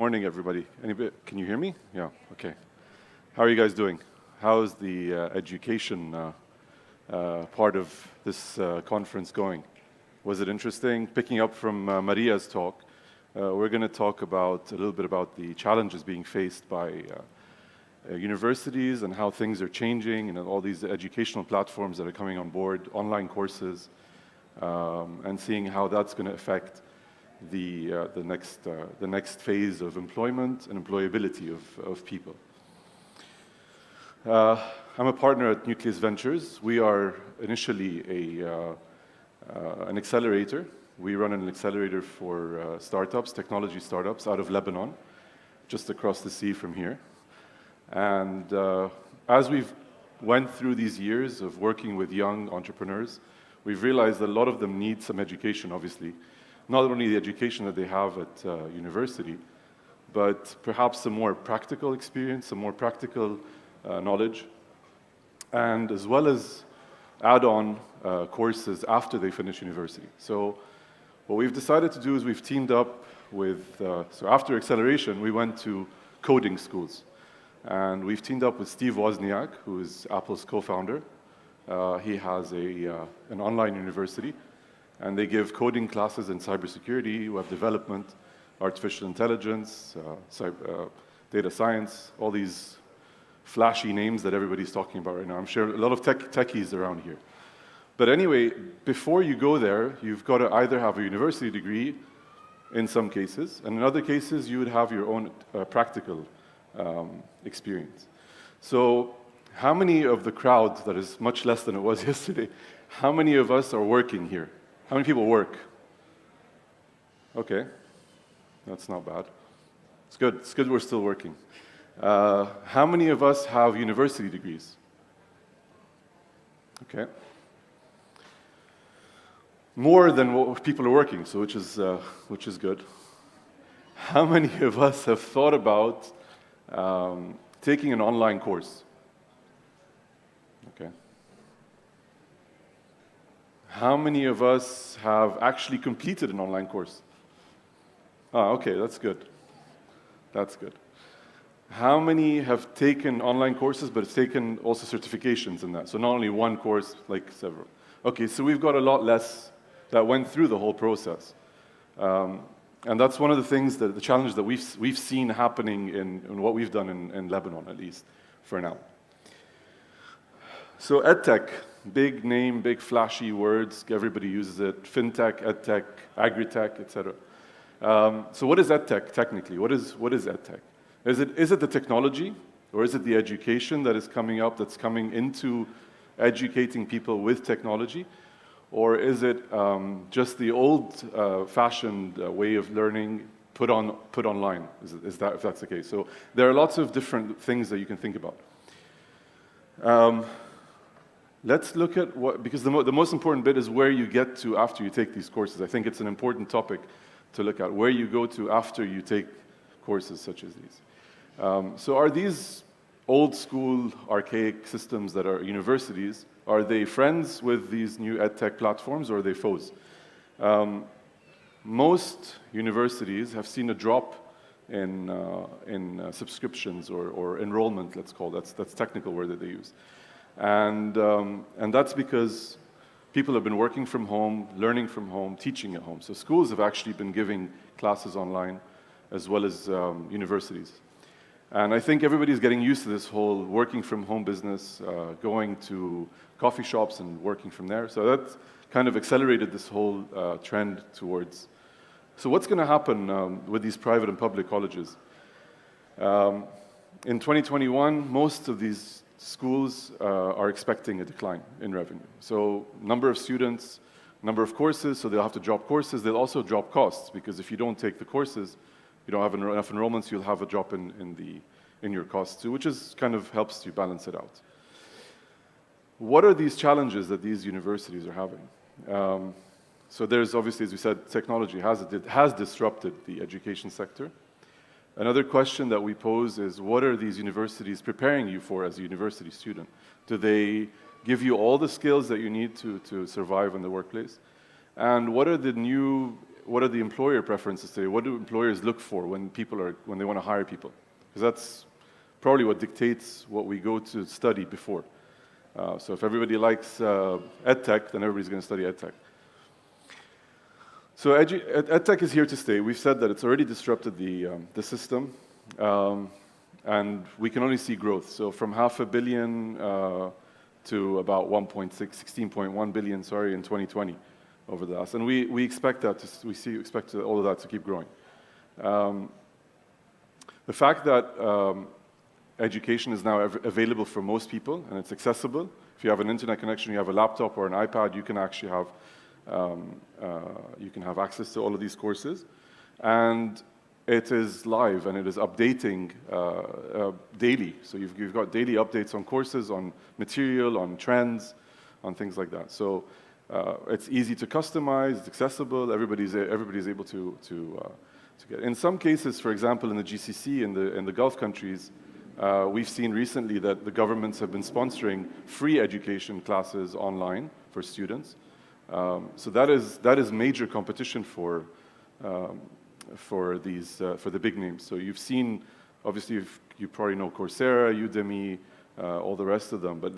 Morning, everybody. Can you hear me? Yeah, okay. How are you guys doing? How's the education part of this conference going? Was it interesting? Picking up from Maria's talk, we're going to talk a little bit about the challenges being faced by universities and how things are changing, and all these educational platforms that are coming on board, online courses, and seeing how that's going to affect the next phase of employment and employability of people. I'm a partner at Nucleus Ventures. We are initially an accelerator. We run an accelerator for startups, technology startups, out of Lebanon, just across the sea from here. And as we've went through these years of working with young entrepreneurs, we've realized that a lot of them need some education, obviously. Not only the education that they have at university, but perhaps some more practical experience, some more practical knowledge, and as well as add-on courses after they finish university. So what we've decided to do is we've teamed up with, so after acceleration, we went to coding schools. And we've teamed up with Steve Wozniak, who is Apple's co-founder. He has an online university, and they give coding classes in cybersecurity, web development, artificial intelligence, data science, all these flashy names that everybody's talking about right now. I'm sure a lot of techies around here. But anyway, before you go there, you've got to either have a university degree in some cases, and in other cases, you would have your own practical experience. So how many of the crowd, that is much less than it was yesterday, how many of us are working here? How many people work? Okay, that's not bad. It's good we're still working. How many of us have university degrees? Okay. More than what people are working, so which is good. How many of us have thought about taking an online course? Okay. How many of us have actually completed an online course? Okay, that's good. That's good. How many have taken online courses, but have taken also certifications in that? So not only one course, like several. Okay, so we've got a lot less that went through the whole process. And that's one of the things, the challenge that we've seen happening in what we've done in Lebanon, at least, for now. So EdTech, big name, big flashy words, everybody uses it, fintech, EdTech, agri-tech, etc. So what is EdTech technically? What is EdTech? Is it the technology, or is it the education that is coming up, that's coming into educating people with technology? Or is it just the old-fashioned way of learning put online, if that's the case? So there are lots of different things that you can think about. Let's look at because the most important bit is where you get to after you take these courses. I think it's an important topic to look at, where you go to after you take courses such as these. So are these old school, archaic systems that are universities, are they friends with these new EdTech platforms, or are they foes? Most universities have seen a drop in subscriptions or enrollment, let's call it. That's technical word that they use. And that's because people have been working from home, learning from home, teaching at home. So schools have actually been giving classes online as well as universities. And I think everybody's getting used to this whole working from home business, going to coffee shops and working from there. So that kind of accelerated this whole trend towards. So what's going to happen with these private and public colleges? In 2021, most of these schools are expecting a decline in revenue. So number of students, number of courses, so they'll have to drop courses. They'll also drop costs, because if you don't take the courses, you don't have enough enrollments, you'll have a drop in your costs too, which is kind of helps you balance it out. What are these challenges that these universities are having? So there's obviously, as we said, technology has disrupted the education sector. Another question that we pose is, what are these universities preparing you for as a university student? Do they give you all the skills that you need to survive in the workplace? And what are the new what are the employer preferences today? What do employers look for when they want to hire people? Because that's probably what dictates what we go to study before. So if everybody likes EdTech, then everybody's going to study EdTech. So EdTech is here to stay. We've said that it's already disrupted the system, and we can only see growth. So from $500 million to about 16.1 billion, sorry, in 2020 over the last. And we expect that expect all of that to keep growing. The fact that education is now available for most people and it's accessible. If you have an internet connection, you have a laptop or an iPad, you can actually have access to all of these courses. And it is live and it is updating daily. So you've got daily updates on courses, on material, on trends, on things like that. So it's easy to customize, it's accessible, everybody's able to get. In some cases, for example, in the GCC, in the Gulf countries, we've seen recently that the governments have been sponsoring free education classes online for students. So that is major competition for the big names. So you've seen, obviously, you probably know Coursera, Udemy, all the rest of them. But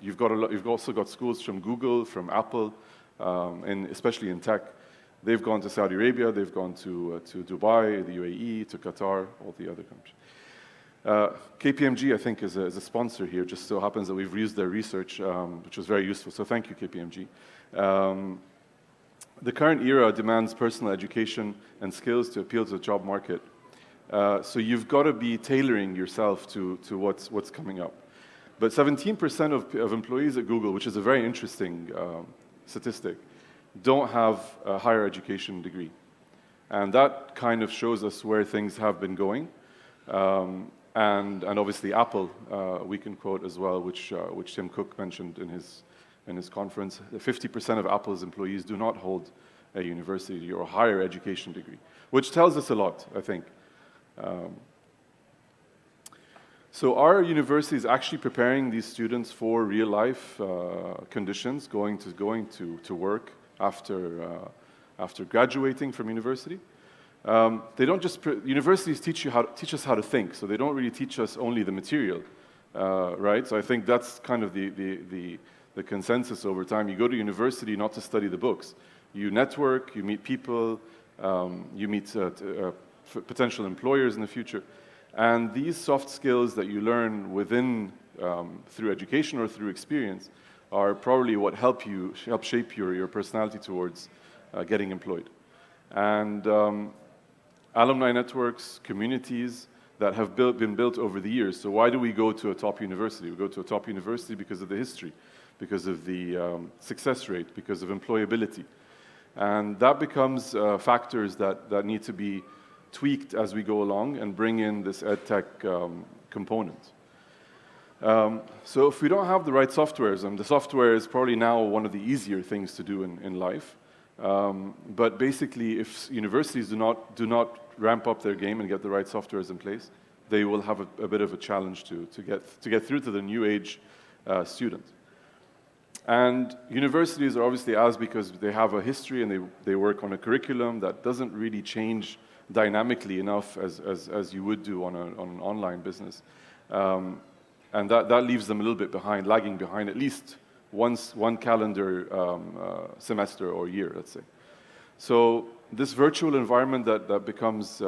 you've also got schools from Google, from Apple, and especially in tech. They've gone to Saudi Arabia, they've gone to Dubai, the UAE, to Qatar, all the other countries. KPMG, I think, is a sponsor here. Just so happens that we've used their research, which was very useful. So thank you, KPMG. The current era demands personal education and skills to appeal to the job market. So you've got to be tailoring yourself to what's coming up. But 17% of employees at Google, which is a very interesting statistic, don't have a higher education degree. And that kind of shows us where things have been going. And obviously Apple, we can quote as well, which Tim Cook mentioned in his conference. 50% of Apple's employees do not hold a university or higher education degree, which tells us a lot, I think. So our university is actually preparing these students for real-life conditions, going to work after graduating from university. They don't just universities teach us how to think, so they don't really teach us only the material, right? So I think that's kind of the consensus over time. You go to university not to study the books. You network, you meet people, you meet potential employers in the future, and these soft skills that you learn through education or through experience are probably what help shape your personality towards getting employed. And alumni networks, communities that have been built over the years. So why do we go to a top university? We go to a top university because of the history, because of the success rate, because of employability. And that becomes factors that need to be tweaked as we go along and bring in this EdTech component. So if we don't have the right softwares, and the software is probably now one of the easier things to do in life, but basically, if universities do not ramp up their game and get the right softwares in place, they will have a bit of a challenge to get through to the new age student. And universities are obviously because they have a history and they work on a curriculum that doesn't really change dynamically enough as you would do on an online business, and that leaves them a little bit lagging behind, at least one calendar semester or year, let's say. So this virtual environment that becomes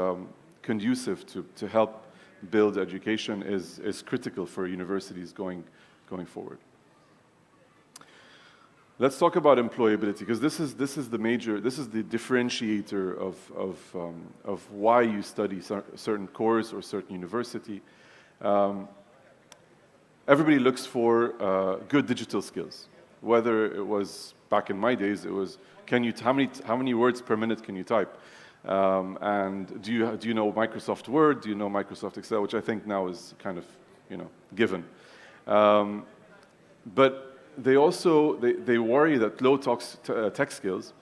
conducive to help build education is critical for universities going forward. Let's talk about employability, because this is the differentiator of why you study a certain course or certain university. Everybody looks for good digital skills. Whether it was back in my days, it was how many words per minute can you type, and do you know Microsoft Word? Do you know Microsoft Excel? Which I think now is kind of given, but they also worry that low tech skills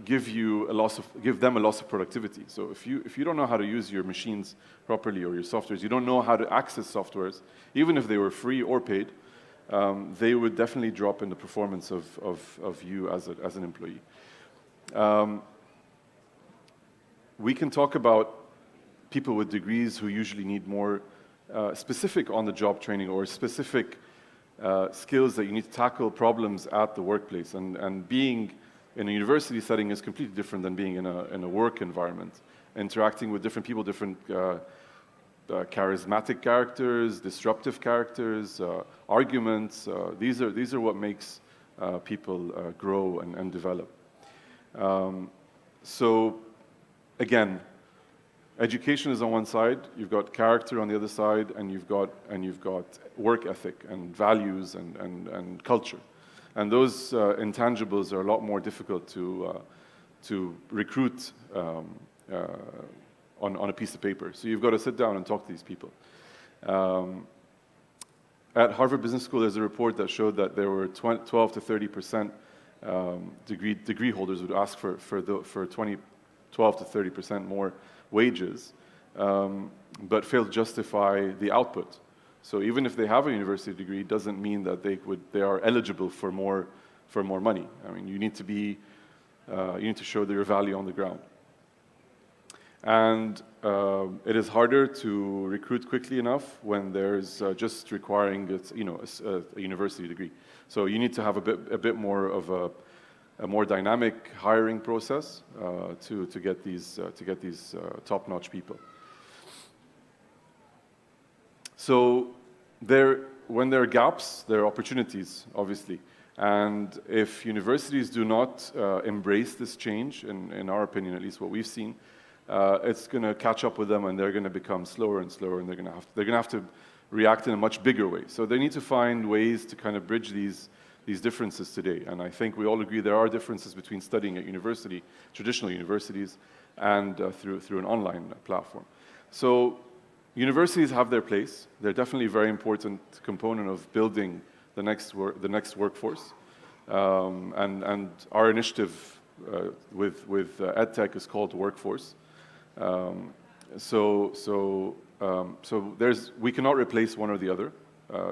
give them a loss of productivity. So if you don't know how to use your machines properly or your softwares, you don't know how to access softwares, even if they were free or paid, they would definitely drop in the performance of you as an employee. we can talk about people with degrees who usually need more specific on-the-job training or specific skills that you need to tackle problems at the workplace. And being in a university setting is completely different than being in a work environment. Interacting with different people, different charismatic characters, disruptive characters, arguments. These are what makes people grow and develop. So again, education is on one side, you've got character on the other side, and you've got work ethic and values and culture. And those intangibles are a lot more difficult to recruit on a piece of paper. So you've got to sit down and talk to these people. At Harvard Business School, there's a report that showed that there were 12 to 30% degree holders would ask for 12 to 30% more wages, but fail to justify the output. So even if they have a university degree, it doesn't mean that they are eligible for more money. I mean, you need to show their value on the ground. And it is harder to recruit quickly enough when there's just requiring a university degree. So you need to have a bit more of a more dynamic hiring process to get these top-notch people. So when there are gaps, there are opportunities, obviously. And if universities do not embrace this change, in our opinion, at least what we've seen, it's going to catch up with them, and they're going to become slower and slower, and they're going to have to react in a much bigger way. So they need to find ways to kind of bridge these differences today. And I think we all agree there are differences between studying at university, traditional universities, and through an online platform. So universities have their place. They're definitely a very important component of building the next workforce. And our initiative with EdTech is called Workforce. So we cannot replace one or the other.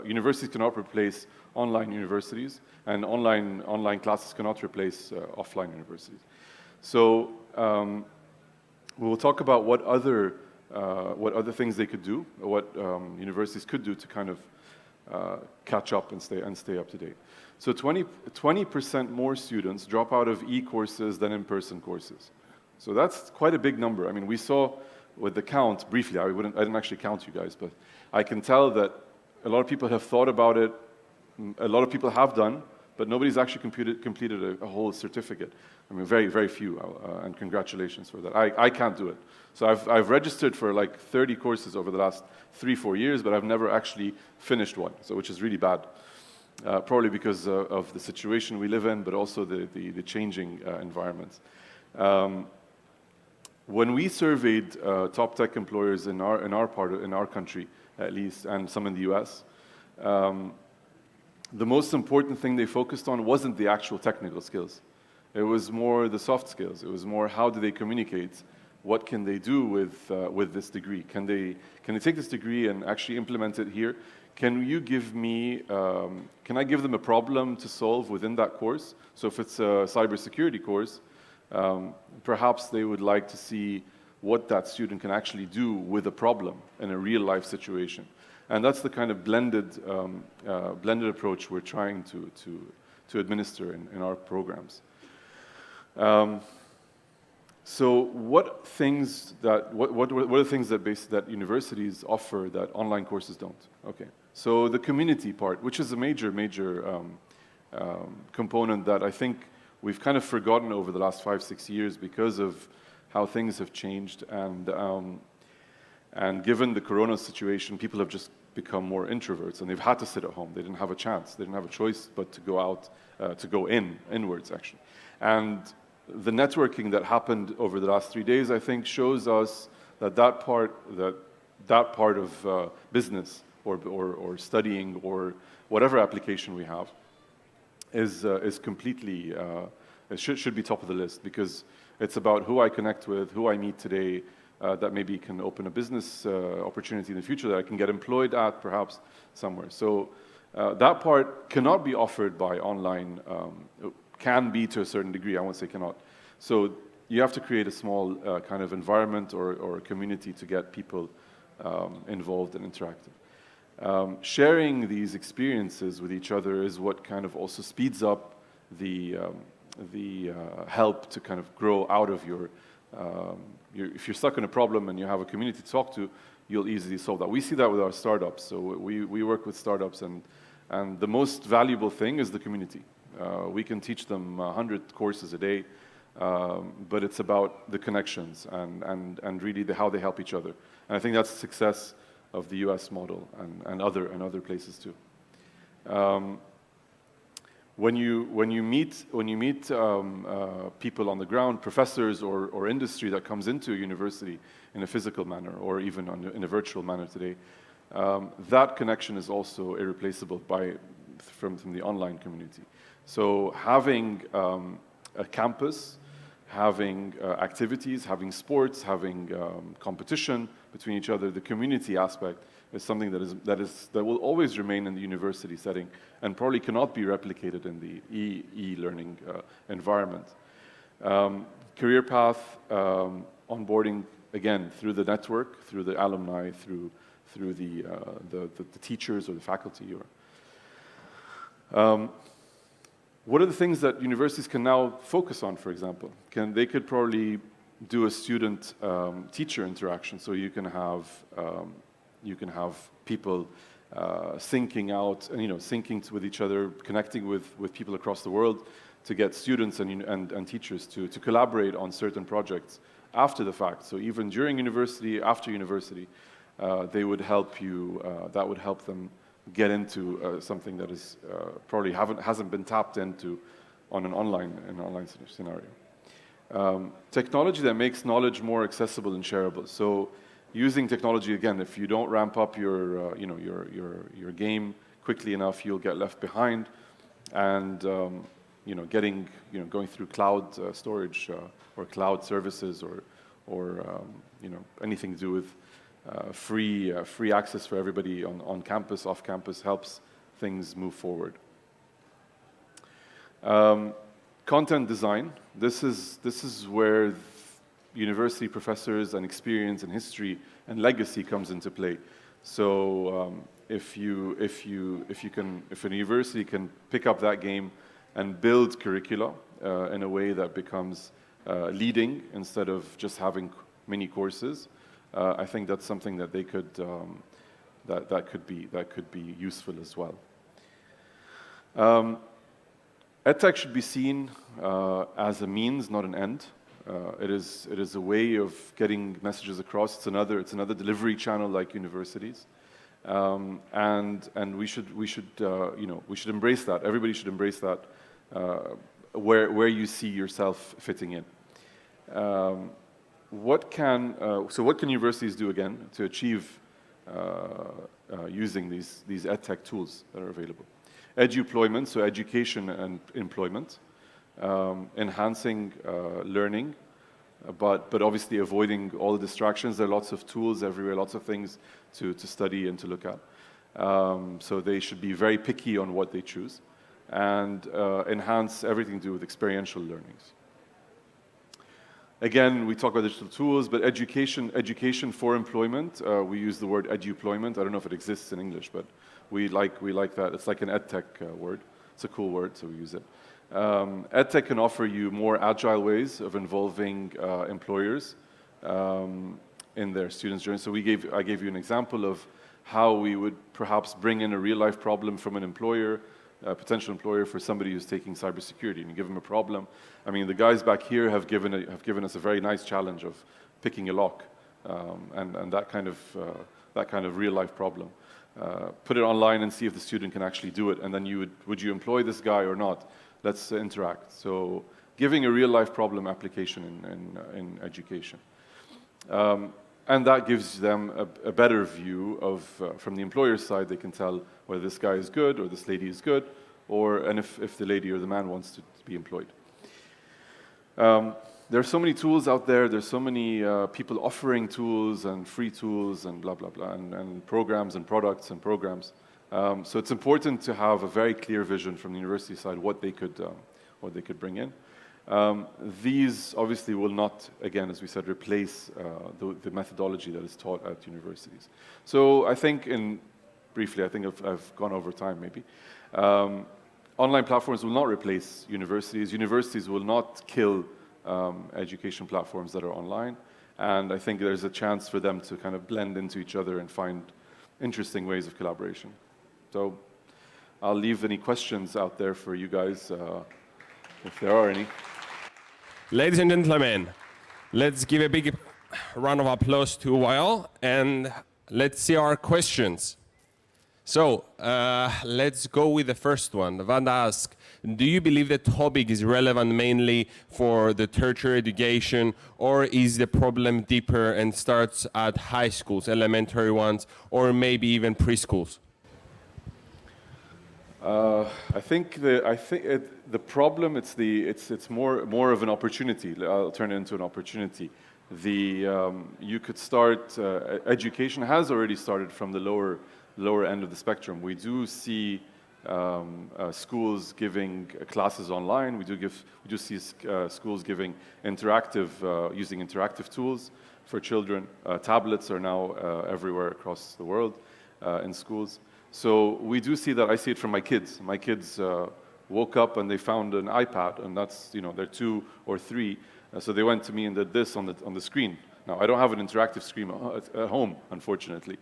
Universities cannot replace online universities, and online classes cannot replace offline universities. So we will talk about what other things they could do, what universities could do to kind of catch up and stay up to date. So 20% more students drop out of e-courses than in-person courses. So that's quite a big number. I mean, we saw with the count briefly. I didn't actually count you guys, but I can tell that a lot of people have thought about it. A lot of people have done, but nobody's actually completed a whole certificate. I mean, very, very few, and congratulations for that. I can't do it. So I've registered for like 30 courses over the last 3-4 years, but I've never actually finished one, so which is really bad. Probably because of the situation we live in, but also the changing environments. When we surveyed top tech employers in our country, at least, and some in the US, the most important thing they focused on wasn't the actual technical skills. It was more the soft skills. It was more how do they communicate? What can they do with this degree? Can they take this degree and actually implement it here? Can you give me? Can I give them a problem to solve within that course? So if it's a cybersecurity course, perhaps they would like to see what that student can actually do with a problem in a real life situation. And that's the kind of blended approach we're trying to administer in our programs. So what are things that universities offer that online courses don't? Okay, so the community part, which is a major component that I think we've kind of forgotten over the last 5-6 years because of how things have changed, and given the corona situation, people have just become more introverts, and they've had to sit at home. They didn't have a chance. They didn't have a choice but to go out, to go inwards, actually. And the networking that happened over the last 3 days, I think, shows us that part of business or studying or whatever application we have is completely it should be top of the list, because it's about who I connect with, who I meet today, that maybe can open a business opportunity in the future that I can get employed at perhaps somewhere. So that part cannot be offered by online. Can be to a certain degree, I won't say cannot. So you have to create a small kind of environment or a community to get people involved and interactive. Sharing these experiences with each other is what kind of also speeds up the help to kind of grow out of if you're stuck in a problem and you have a community to talk to, you'll easily solve that. We see that with our startups. So we work with startups, and the most valuable thing is the community. We can teach them 100 courses a day, but it's about the connections and really how they help each other. And I think that's the success of the US model and other places too. When you meet people on the ground, professors or industry that comes into a university in a physical manner or even in a virtual manner today, that connection is also irreplaceable from the online community. So having a campus, having activities, having sports, having competition between each other, the community aspect is something that will always remain in the university setting and probably cannot be replicated in the e-learning environment. Career path, onboarding, again, through the network, through the alumni, through the teachers or the faculty. What are the things that universities can now focus on, for example? They could probably do a student-teacher interaction, so you can have people syncing out, syncing with each other, connecting with people across the world to get students and teachers to collaborate on certain projects after the fact. So even during university, after university, they would help you. That would help them get into something that is probably hasn't been tapped into on an online scenario. Technology that makes knowledge more accessible and shareable. So using technology, again, if you don't ramp up your game quickly enough, you'll get left behind. And going through cloud storage or cloud services or anything to do with free access for everybody on campus, off campus helps things move forward. Content design. This is where university professors and experience and history and legacy comes into play. So if a university can pick up that game and build curricula in a way that becomes leading instead of just having many courses, I think that's something that they could that could be useful as well. EdTech should be seen as a means, not an end. It is a way of getting messages across. It's another delivery channel like universities, and we should embrace that. Everybody should embrace that. Where you see yourself fitting in. What can universities do again to achieve using these EdTech tools that are available? Eduployment, so education and employment, enhancing learning, but obviously avoiding all the distractions. There are lots of tools everywhere, lots of things to study and to look at. So they should be very picky on what they choose, and enhance everything to do with experiential learnings. Again, we talk about digital tools, but education for employment, we use the word eduployment. I don't know if it exists in English, but we like that. It's like an EdTech word. It's a cool word, so we use it. EdTech can offer you more agile ways of involving employers in their students' journey. So I gave you an example of how we would perhaps bring in a real-life problem from an employer, a potential employer for somebody who's taking cybersecurity, and you give them a problem. I mean, the guys back here have given us a very nice challenge of picking a lock, and that kind of real-life problem. Put it online and see if the student can actually do it, and then would you employ this guy or not? Let's interact. So giving a real-life problem application in education. And that gives them a better view of, from the employer's side, they can tell whether this guy is good or this lady is good, and if the lady or the man wants to be employed. There are so many tools out there. There's so many people offering tools and free tools and blah, blah, blah, and programs and products and programs. So it's important to have a very clear vision from the university side what they could bring in. These obviously will not, again, as we said, replace the methodology that is taught at universities. So I think briefly, I think I've gone over time maybe. Online platforms will not replace universities. Universities will not kill education platforms that are online. And I think there's a chance for them to kind of blend into each other and find interesting ways of collaboration. So I'll leave any questions out there for you guys, if there are any. Ladies and gentlemen, let's give a big round of applause to Wael, and let's see our questions. So let's go with the first one. Vanda asks, do you believe the topic is relevant mainly for the tertiary education, or is the problem deeper and starts at high schools, elementary ones, or maybe even preschools? I think the problem it's more of an opportunity. I'll turn it into an opportunity. You could start education has already started from the lower end of the spectrum. We do see schools giving classes online. We do see schools giving using interactive tools for children. Tablets are now everywhere across the world in schools. So we do see that. I see it from my kids. My kids woke up and they found an iPad, and that's, they're 2 or 3. So they went to me and did this on the screen. Now, I don't have an interactive screen at home, unfortunately.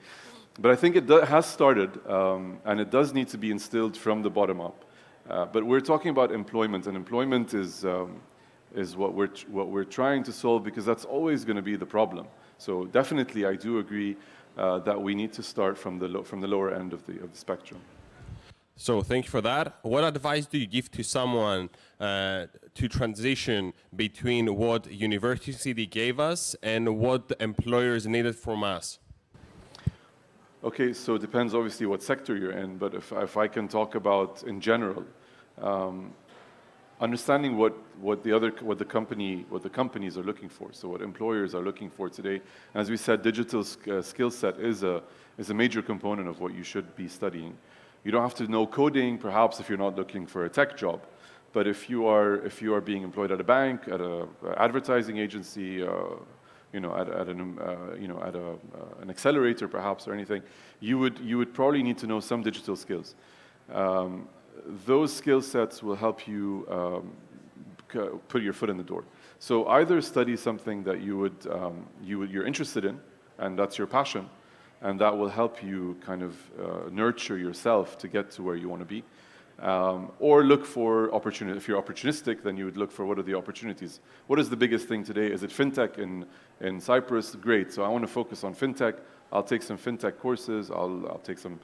But I think it has started, and it does need to be instilled from the bottom up. But we're talking about employment, and employment is what we're trying to solve, because that's always going to be the problem. So definitely, I do agree that we need to start from the lower end of the spectrum. So thank you for that. What advice do you give to someone to transition between what university gave us and what the employers needed from us? Okay, so it depends obviously what sector you're in, but if I can talk about in general, understanding what the companies are looking for, so what employers are looking for today. As we said, digital skill set is a major component of what you should be studying. You don't have to know coding, perhaps, if you're not looking for a tech job. But if you are being employed at a bank, at an advertising agency, at an accelerator, perhaps, or anything, you would probably need to know some digital skills. Those skill sets will help you put your foot in the door. So either study something that you're interested in, and that's your passion, and that will help you kind of nurture yourself to get to where you want to be. Or look for opportunity. If you're opportunistic, then you would look for what are the opportunities. What is the biggest thing today? Is it fintech in Cyprus? Great. So I want to focus on fintech. I'll take some fintech courses. I'll take some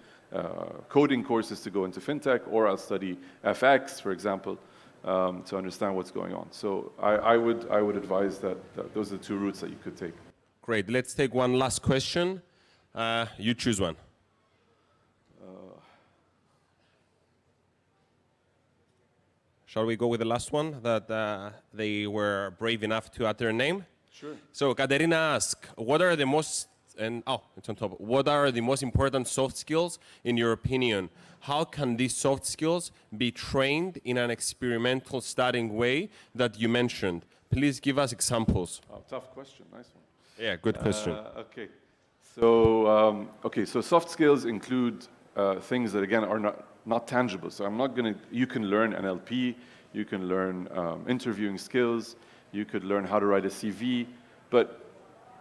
coding courses to go into fintech, or I'll study FX, for example, to understand what's going on. So I would advise that those are the 2 routes that you could take. Great. Let's take one last question. You choose one. Shall we go with the last one that they were brave enough to add their name? Sure. So Katerina asks, what are the most important soft skills in your opinion? How can these soft skills be trained in an experimental studying way that you mentioned? Please give us examples. Oh, tough question. Nice one. Yeah, good question. Okay. So so soft skills include things that, again, are not tangible. So you can learn NLP, you can learn interviewing skills, you could learn how to write a CV, but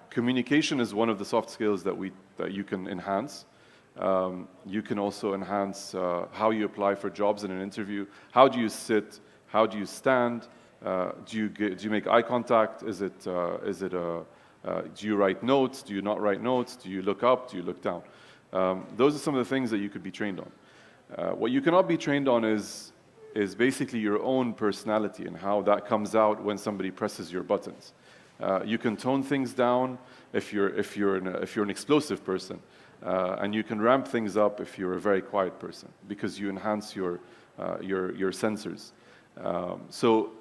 communication is one of the soft skills that you can enhance. You can also enhance how you apply for jobs in an interview. How do you sit? How do you stand? Do you make eye contact? Do you write notes? Do you not write notes? Do you look up? Do you look down? Those are some of the things that you could be trained on. What you cannot be trained on is basically your own personality and how that comes out when somebody presses your buttons. You can tone things down if you're an explosive person, and you can ramp things up if you're a very quiet person, because you enhance your sensors. So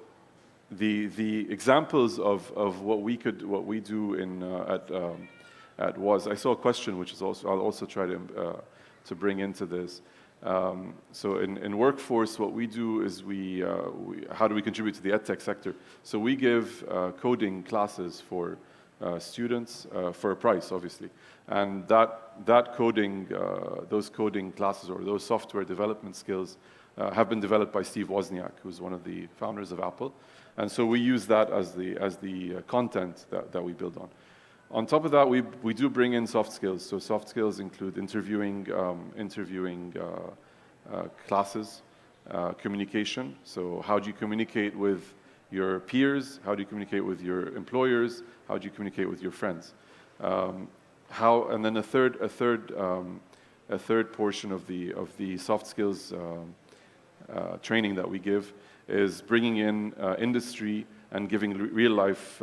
the examples of what we do at WAS. I saw a question which is also I'll also try to bring into this. So in workforce, what we do is how do we contribute to the EdTech sector? So we give coding classes for students for a price, obviously. And that coding, those coding classes or those software development skills have been developed by Steve Wozniak, who's one of the founders of Apple. And so we use that as the content that we build on. On top of that, we do bring in soft skills. So soft skills include interviewing classes, communication. So how do you communicate with your peers? How do you communicate with your employers? How do you communicate with your friends? And then a third portion of the soft skills training that we give is bringing in industry and giving real life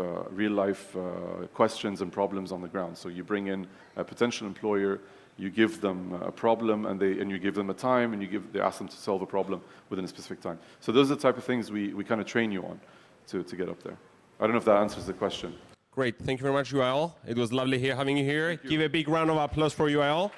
questions and problems on the ground. So you bring in a potential employer, you give them a problem, and you give them a time, and they ask them to solve a problem within a specific time. So those are the type of things we kind of train you on to get up there. I don't know if that answers the question. Great. Thank you very much, Wael. It was lovely having you here. Give a big round of applause for Wael.